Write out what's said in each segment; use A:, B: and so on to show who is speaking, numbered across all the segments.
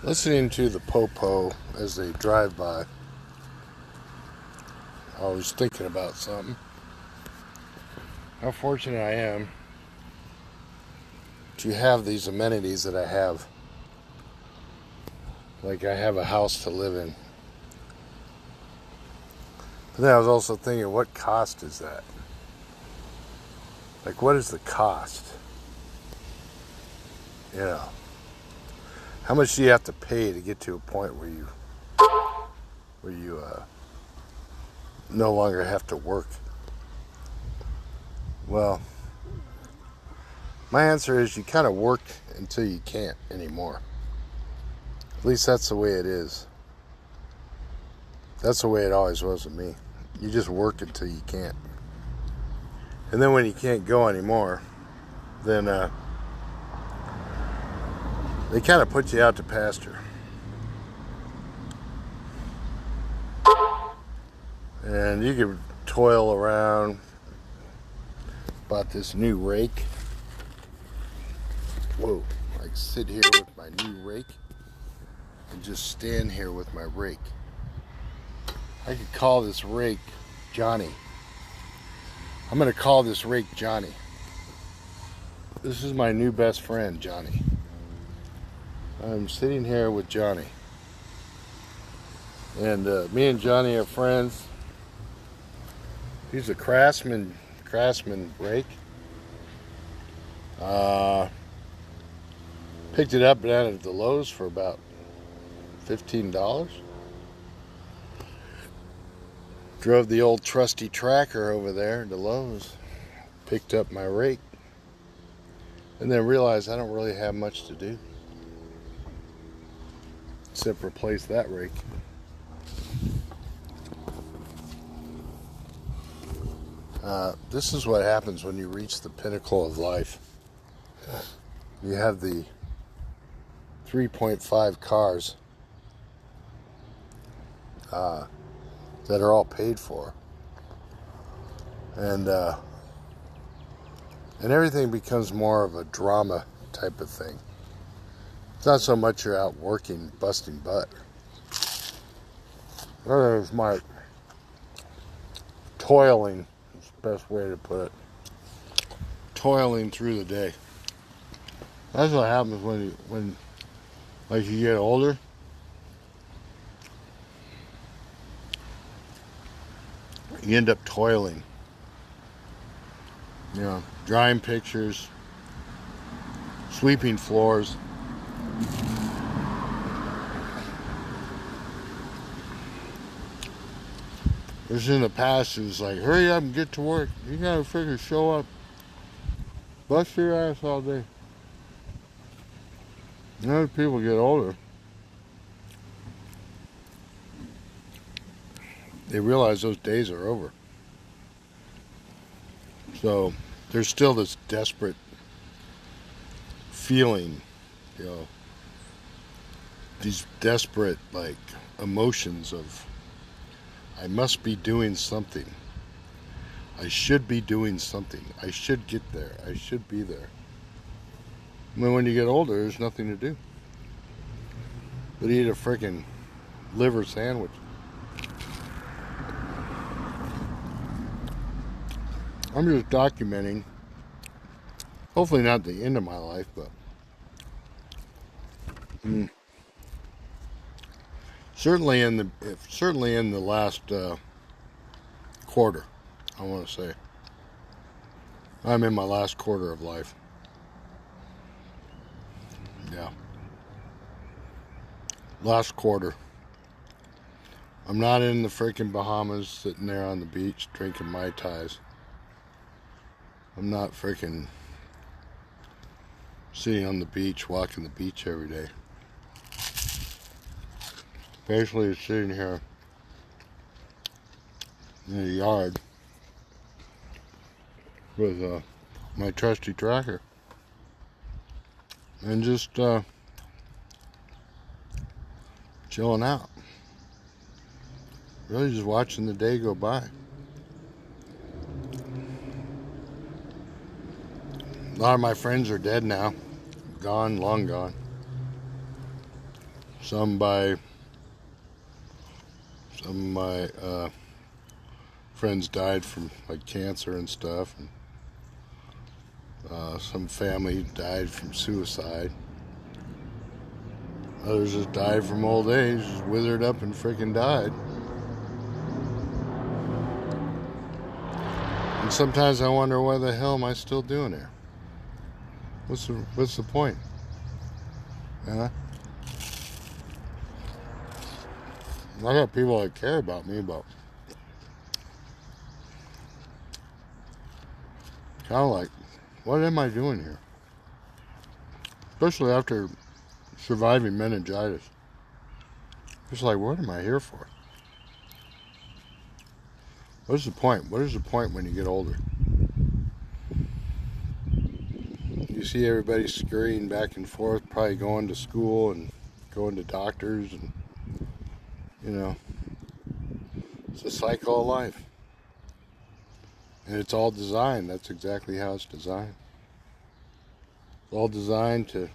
A: Listening to the popo as they drive by, I was thinking about something. How fortunate I am to have these amenities that I have. Like I have a house to live in. But then I was also thinking, what cost is that? Like, what is the cost? You know, how much do you have to pay to get to a point where you no longer have to work? Well, my answer is you kind of work until you can't anymore. At least that's the way it is. That's the way it always was with me. You just work until you can't. And then when you can't go anymore, then they kind of put you out to pasture. And you can toil around. Bought this new rake. Whoa, I sit here with my new rake and just stand here with my rake. I could call this rake Johnny. I'm going to call this rake Johnny. This is my new best friend, Johnny. I'm sitting here with Johnny. And me and Johnny are friends. He's a Craftsman rake. Picked it up down at the Lowe's for about $15. Drove the old trusty tracker over there to Lowe's. Picked up my rake. And then realized I don't really have much to do except replace that rake. This is what happens when you reach the pinnacle of life. You have the 3.5 cars that are all paid for, and everything becomes more of a drama type of thing. It's not so much you're out working, busting butt. That is my toiling. Best way to put it. Toiling through the day. That's what happens when like you get older. You end up toiling. You know, drawing pictures, sweeping floors. There's in the past, it was like, hurry up and get to work. You gotta figure show up. Bust your ass all day. Now as people get older, they realize those days are over. So there's still this desperate feeling, you know, these desperate like emotions of, I must be doing something. I should be doing something. I should get there. I should be there. I mean, when you get older, there's nothing to do but eat a freaking liver sandwich. I'm just documenting, hopefully not the end of my life, but certainly in the last quarter, I want to say. I'm in my last quarter of life. Yeah. Last quarter. I'm not in the freaking Bahamas sitting there on the beach drinking Mai Tais. I'm not freaking sitting on the beach, walking the beach every day. Basically sitting here in the yard with my trusty tracker and just chilling out. Really just watching the day go by. A lot of my friends are dead now. Gone, long gone. Some by some of my friends died from like cancer and stuff, and some family died from suicide. Others just died from old age, just withered up and freaking died. And sometimes I wonder, why the hell am I still doing here? What's the point? Yeah. I got people that care about me, but kind of like, what am I doing here? Especially after surviving meningitis. It's like, what am I here for? What's the point? What is the point when you get older? You see everybody scurrying back and forth, probably going to school and going to doctors, and it's a cycle of life. And it's all designed. That's exactly how it's designed. It's all designed to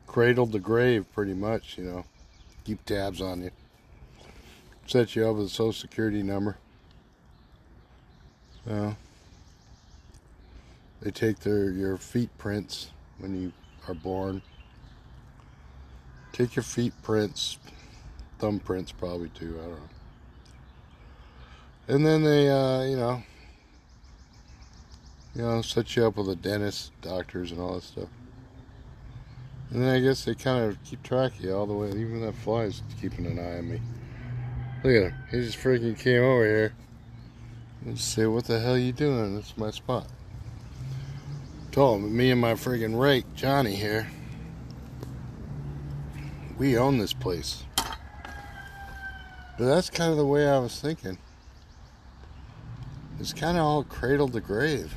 A: cradle the grave, pretty much, keep tabs on you. Set you up with a social security number. They take your feet prints when you are born. Take your feet prints, thumb prints probably too, I don't know. And then they, set you up with a dentist, doctors, and all that stuff. And then I guess they kind of keep track of you all the way. Even that fly's keeping an eye on me. Look at him. He just freaking came over here. Let's say, what the hell you doing? That's my spot. Told him, me and my freaking rake, Johnny here, we own this place. But that's kind of the way I was thinking. It's kind of all cradle to grave.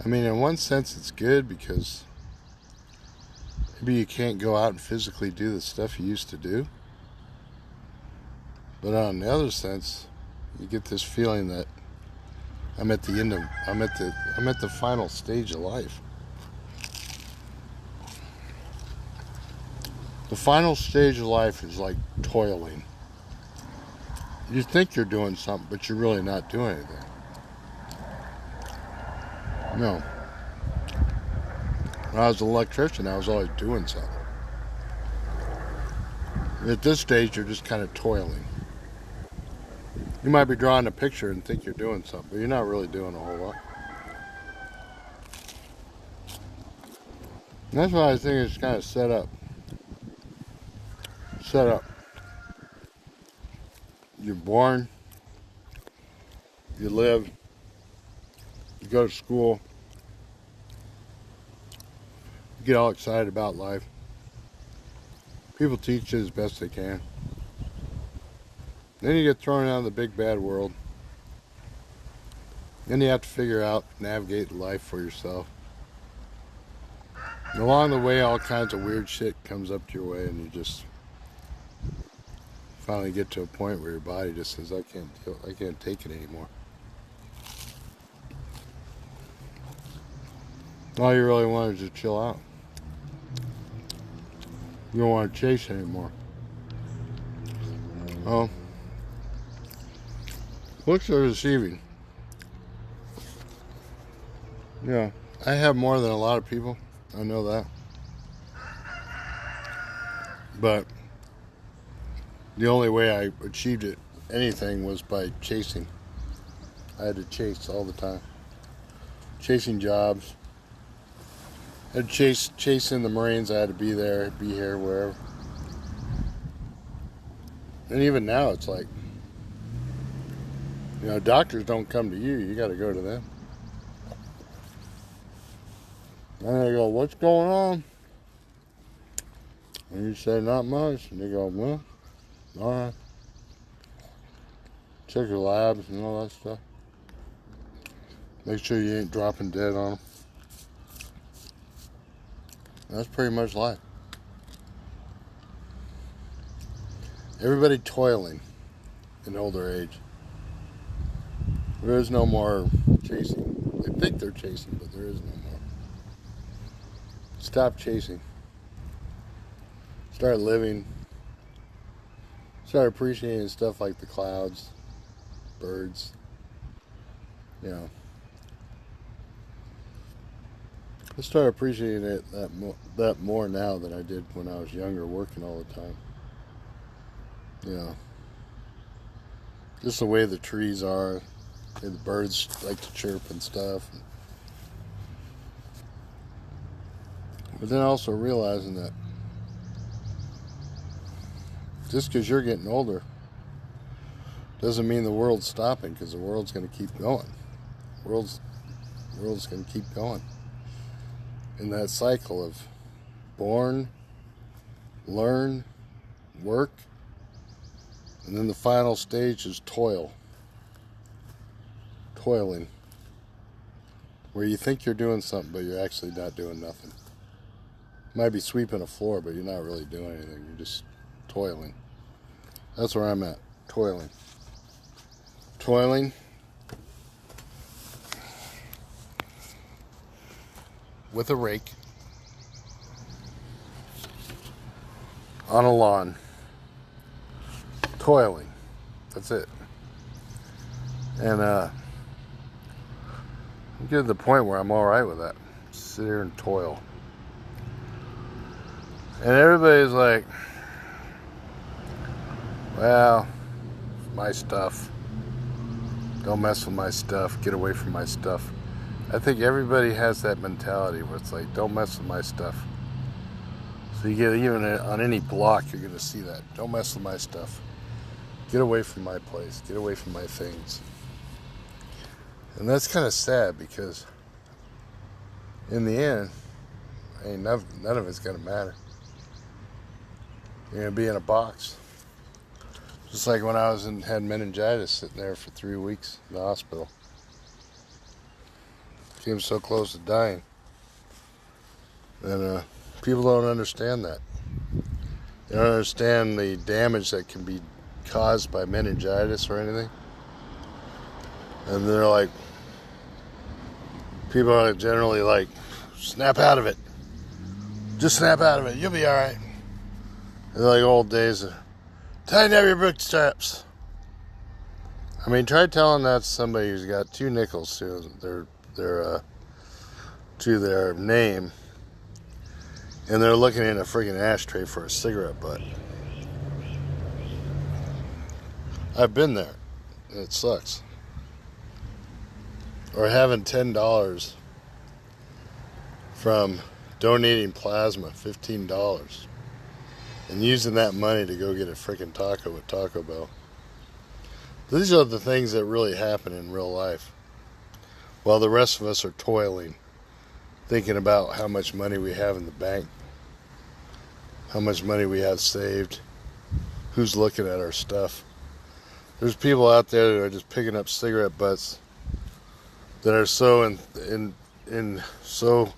A: I mean, in one sense it's good because maybe you can't go out and physically do the stuff you used to do. But on the other sense, you get this feeling that I'm at the final stage of life. The final stage of life is like toiling. You think you're doing something, but you're really not doing anything. No. When I was an electrician, I was always doing something. At this stage, you're just kind of toiling. You might be drawing a picture and think you're doing something, but you're not really doing a whole lot. And that's why I think it's kind of set up. Set up. You're born, you live, you go to school, you get all excited about life. People teach you as best they can. Then you get thrown out of the big bad world. Then you have to figure out, navigate life for yourself. And along the way, all kinds of weird shit comes up to your way, and you just finally get to a point where your body just says, I can't take it anymore. All you really want is to chill out. You don't want to chase anymore. Well, looks are deceiving. Yeah, I have more than a lot of people. I know that. But the only way I achieved anything was by chasing. I had to chase all the time. Chasing jobs. I had to chase in the Marines. I had to be there, be here, wherever. And even now, it's like, doctors don't come to you. You got to go to them. And they go, what's going on? And you say, not much. And they go, well, all right. Check your labs and all that stuff. Make sure you ain't dropping dead on them. That's pretty much life. Everybody toiling in older age. There is no more chasing. They think they're chasing, but there is no more. Stop chasing. start living, start appreciating stuff like the clouds, birds, you know. I start appreciating it that more now than I did when I was younger, working all the time. You know, just the way the trees are, the birds like to chirp and stuff. But then also realizing that just because you're getting older doesn't mean the world's stopping, because the world's going to keep going. The world's going to keep going in that cycle of born, learn, work, and then the final stage is toil. Toiling. Where you think you're doing something, but you're actually not doing nothing. You might be sweeping a floor, but you're not really doing anything. You're just toiling. That's where I'm at. Toiling. Toiling. With a rake. On a lawn. Toiling. That's it. And I'm getting to the point where I'm alright with that. Sit here and toil. And everybody's like, well, my stuff. Don't mess with my stuff. Get away from my stuff. I think everybody has that mentality where it's like, don't mess with my stuff. So you get, even on any block, you're going to see that. Don't mess with my stuff. Get away from my place. Get away from my things. And that's kind of sad, because in the end, none of it's going to matter. You're going to be in a box. Just like when I had meningitis, sitting there for 3 weeks in the hospital. Came so close to dying. And people don't understand that. They don't understand the damage that can be caused by meningitis or anything. And they're like, people are generally like, snap out of it. Just snap out of it. You'll be alright. They're like old days of, tighten up your bootstraps. I mean, try telling that to somebody who's got 2 nickels to their name, and they're looking in a friggin' ashtray for a cigarette butt. I've been there. It sucks. Or having $10 from donating plasma, $15, and using that money to go get a freaking taco at Taco Bell. These are the things that really happen in real life, while the rest of us are toiling, thinking about how much money we have in the bank, how much money we have saved, who's looking at our stuff. There's people out there that are just picking up cigarette butts that are so so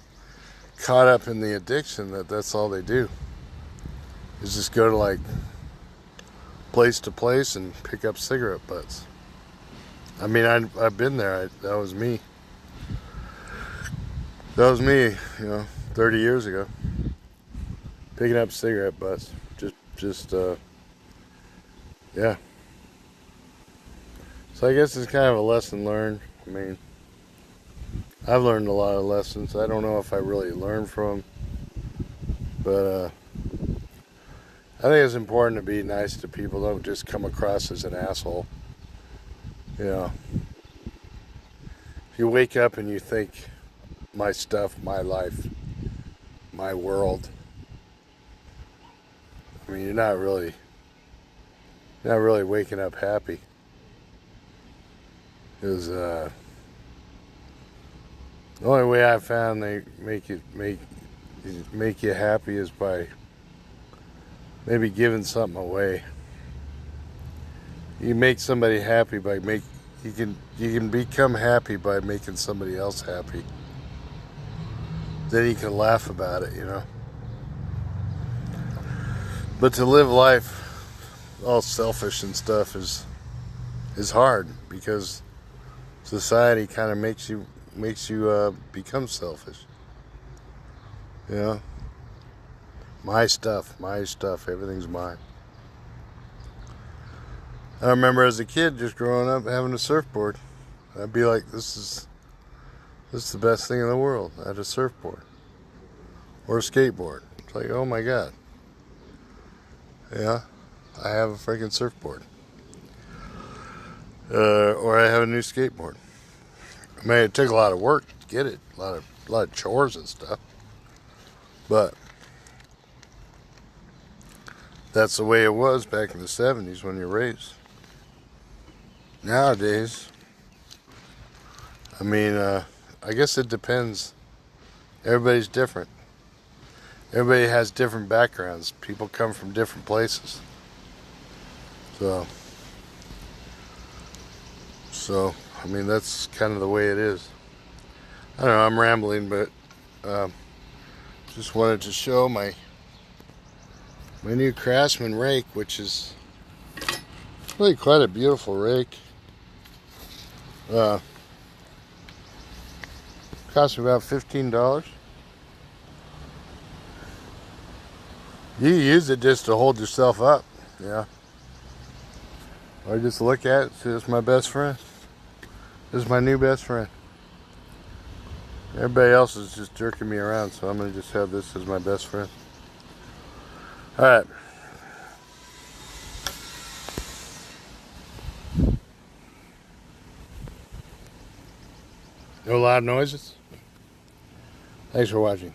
A: caught up in the addiction that that's all they do. Is just go to like place to place and pick up cigarette butts. I mean, I've been there. That was me. That was me, 30 years ago. Picking up cigarette butts. Yeah. So I guess it's kind of a lesson learned. I mean, I've learned a lot of lessons. I don't know if I really learned from them, but I think it's important to be nice to people. Don't just come across as an asshole. If you wake up and you think, my stuff, my life, my world, I mean, you're not really waking up happy. Because the only way I found they make you happy is by maybe giving something away. You make somebody happy you can become happy by making somebody else happy. Then you can laugh about it, But to live life all selfish and stuff is hard, because society kind of makes you become selfish. My stuff, everything's mine. I remember as a kid just growing up having a surfboard. I'd be like, this is the best thing in the world. I had a surfboard. Or a skateboard. It's like, oh my God. Yeah, I have a freaking surfboard. Or I have a new skateboard. I mean, it took a lot of work to get it. A lot of chores and stuff. But that's the way it was back in the 70s when you're raised. Nowadays, I mean, I guess it depends. Everybody's different. Everybody has different backgrounds. People come from different places. So I mean, that's kind of the way it is. I don't know, I'm rambling, but just wanted to show my new Craftsman rake, which is really quite a beautiful rake. Cost me about $15. You use it just to hold yourself up, yeah. Or just look at it, see, it's my best friend. This is my new best friend. Everybody else is just jerking me around, so I'm going to just have this as my best friend. Alright. No loud noises? Thanks for watching.